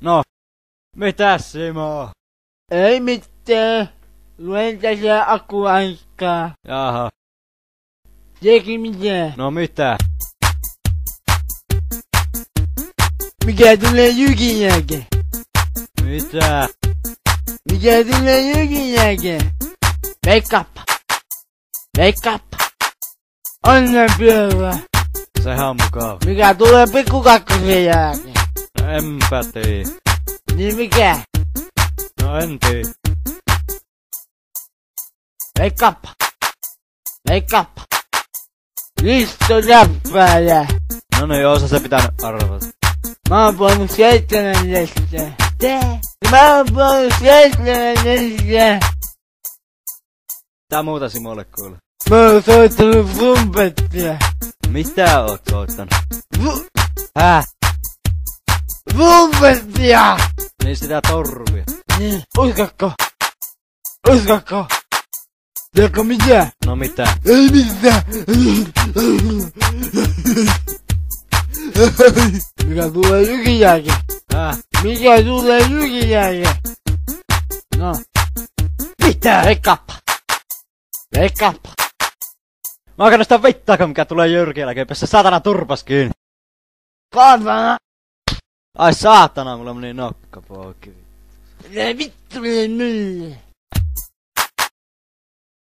No, mitäs Simo? Ei mitään. Luen tässä akkuaikaa. Jaha, Teki mitään. no mitä? Mikä tulee Jykin jälkeen? Mitä? Mikä tulee Jykin jälkeen? Veikkaappa. Veikkaappa. Onnea pyörä. Sehän on mukava. Mikä tulee pikku kakkosen jälkeen? No enpä tii. Niin mikä? No en tii. Veikkaappa. Veikkaappa. Risto Näppääjä. No niin, osa se pitänyt arvata. Mä oon voinut 7 leskeä. Mä oon voinut 7 leskeä. Tää muuta Simolle kuule. Mä oon soittanut trumpettia. Mitä oot soittanut? Häh? Trumpettia! Niin sitä torvia. Niin, uskakko? Uskakko? Tiedätkö mitä? No mitä? Ei mitään! Mikä tulee Jykin jälkeen? Häh? Mikä tulee Jykin jälkeen? No. Mitä? Veikkaappa. Veikkaappa. Mä oon sitä vittaakaan mikä tulee Jyrkin jälkeen, päässä saatana turpas kiinni. Kaatana. Ai saatana, mulla meni nokka poikki. Vittu mene mylle.